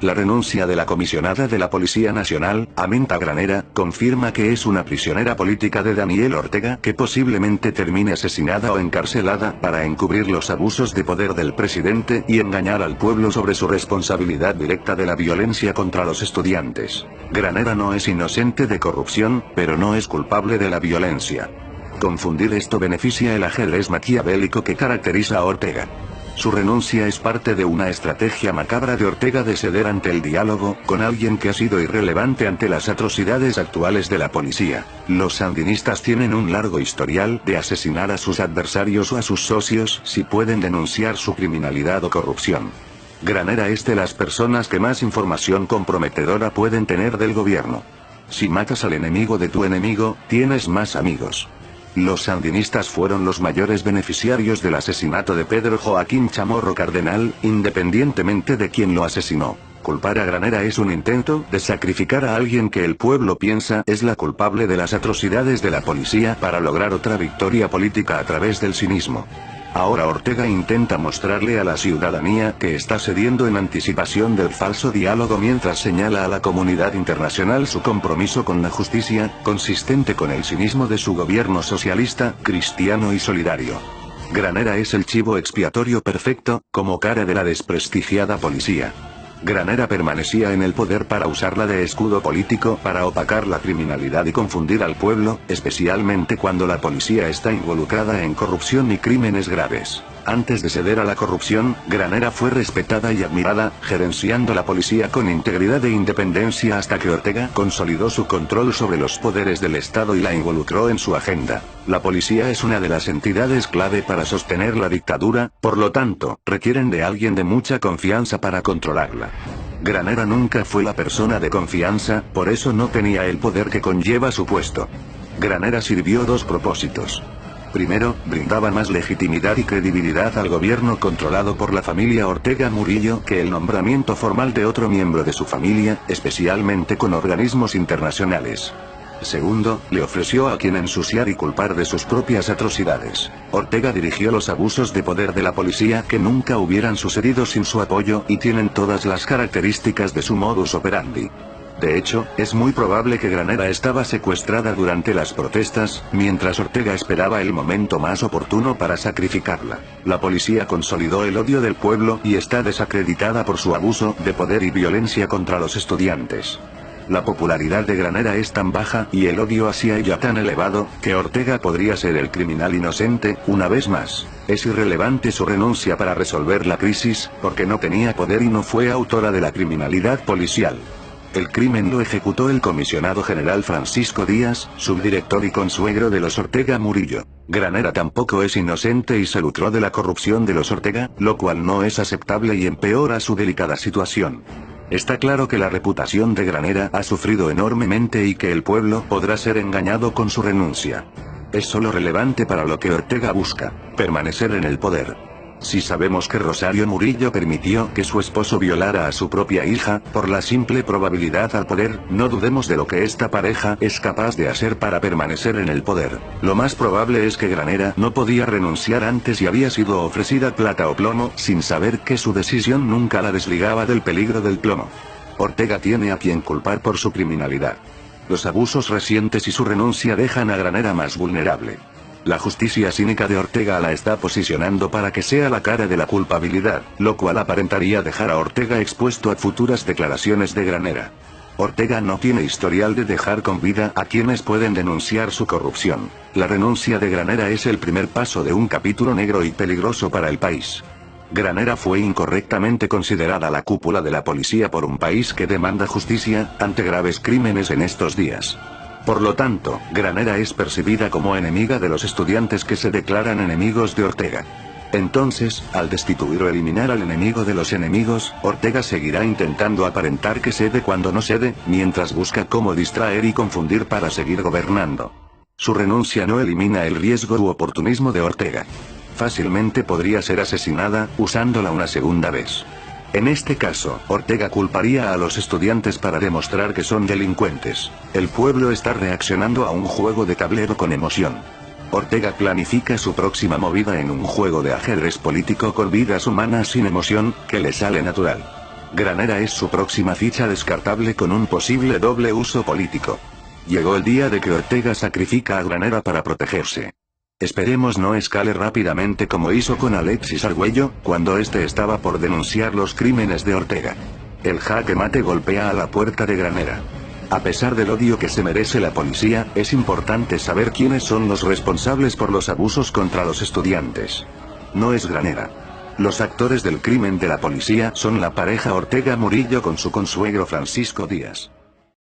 La renuncia de la comisionada de la Policía Nacional, Aminta Granera, confirma que es una prisionera política de Daniel Ortega que posiblemente termine asesinada o encarcelada para encubrir los abusos de poder del presidente y engañar al pueblo sobre su responsabilidad directa de la violencia contra los estudiantes. Granera no es inocente de corrupción, pero no es culpable de la violencia. Confundir esto beneficia el ajedrez maquiavélico que caracteriza a Ortega. Su renuncia es parte de una estrategia macabra de Ortega de ceder ante el diálogo con alguien que ha sido irrelevante ante las atrocidades actuales de la policía. Los sandinistas tienen un largo historial de asesinar a sus adversarios o a sus socios si pueden denunciar su criminalidad o corrupción. Granera es de las personas que más información comprometedora pueden tener del gobierno. Si matas al enemigo de tu enemigo, tienes más amigos. Los sandinistas fueron los mayores beneficiarios del asesinato de Pedro Joaquín Chamorro Cardenal, independientemente de quién lo asesinó. Culpar a Granera es un intento de sacrificar a alguien que el pueblo piensa es la culpable de las atrocidades de la policía para lograr otra victoria política a través del cinismo. Ahora Ortega intenta mostrarle a la ciudadanía que está cediendo en anticipación del falso diálogo mientras señala a la comunidad internacional su compromiso con la justicia, consistente con el cinismo de su gobierno socialista, cristiano y solidario. Granera es el chivo expiatorio perfecto, como cara de la desprestigiada policía. Granera permanecía en el poder para usarla de escudo político para opacar la criminalidad y confundir al pueblo, especialmente cuando la policía está involucrada en corrupción y crímenes graves. Antes de ceder a la corrupción, Granera fue respetada y admirada, gerenciando la policía con integridad e independencia hasta que Ortega consolidó su control sobre los poderes del Estado y la involucró en su agenda. La policía es una de las entidades clave para sostener la dictadura, por lo tanto, requieren de alguien de mucha confianza para controlarla. Granera nunca fue la persona de confianza, por eso no tenía el poder que conlleva su puesto. Granera sirvió dos propósitos. Primero, brindaba más legitimidad y credibilidad al gobierno controlado por la familia Ortega Murillo que el nombramiento formal de otro miembro de su familia, especialmente con organismos internacionales. Segundo, le ofreció a quien ensuciar y culpar de sus propias atrocidades. Ortega dirigió los abusos de poder de la policía que nunca hubieran sucedido sin su apoyo y tienen todas las características de su modus operandi. De hecho, es muy probable que Granera estaba secuestrada durante las protestas, mientras Ortega esperaba el momento más oportuno para sacrificarla. La policía consolidó el odio del pueblo y está desacreditada por su abuso de poder y violencia contra los estudiantes. La popularidad de Granera es tan baja y el odio hacia ella tan elevado, que Ortega podría ser el criminal inocente, una vez más. Es irrelevante su renuncia para resolver la crisis, porque no tenía poder y no fue autora de la criminalidad policial. El crimen lo ejecutó el comisionado general Francisco Díaz, subdirector y consuegro de los Ortega Murillo. Granera tampoco es inocente y se lucró de la corrupción de los Ortega, lo cual no es aceptable y empeora su delicada situación. Está claro que la reputación de Granera ha sufrido enormemente y que el pueblo podrá ser engañado con su renuncia. Es solo relevante para lo que Ortega busca: permanecer en el poder. Si sabemos que Rosario Murillo permitió que su esposo violara a su propia hija, por la simple probabilidad al poder, no dudemos de lo que esta pareja es capaz de hacer para permanecer en el poder. Lo más probable es que Granera no podía renunciar antes y había sido ofrecida plata o plomo, sin saber que su decisión nunca la desligaba del peligro del plomo. Ortega tiene a quien culpar por su criminalidad. Los abusos recientes y su renuncia dejan a Granera más vulnerable. La justicia cínica de Ortega la está posicionando para que sea la cara de la culpabilidad, lo cual aparentaría dejar a Ortega expuesto a futuras declaraciones de Granera. Ortega no tiene historial de dejar con vida a quienes pueden denunciar su corrupción. La renuncia de Granera es el primer paso de un capítulo negro y peligroso para el país. Granera fue incorrectamente considerada la cúpula de la policía por un país que demanda justicia ante graves crímenes en estos días. Por lo tanto, Granera es percibida como enemiga de los estudiantes que se declaran enemigos de Ortega. Entonces, al destituir o eliminar al enemigo de los enemigos, Ortega seguirá intentando aparentar que cede cuando no cede, mientras busca cómo distraer y confundir para seguir gobernando. Su renuncia no elimina el riesgo u oportunismo de Ortega. Fácilmente podría ser asesinada, usándola una segunda vez. En este caso, Ortega culparía a los estudiantes para demostrar que son delincuentes. El pueblo está reaccionando a un juego de tablero con emoción. Ortega planifica su próxima movida en un juego de ajedrez político con vidas humanas sin emoción, que le sale natural. Granera es su próxima ficha descartable con un posible doble uso político. Llegó el día de que Ortega sacrifica a Granera para protegerse. Esperemos no escale rápidamente como hizo con Alexis Argüello, cuando este estaba por denunciar los crímenes de Ortega. El jaque mate golpea a la puerta de Granera. A pesar del odio que se merece la policía, es importante saber quiénes son los responsables por los abusos contra los estudiantes. No es Granera. Los actores del crimen de la policía son la pareja Ortega Murillo con su consuegro Francisco Díaz.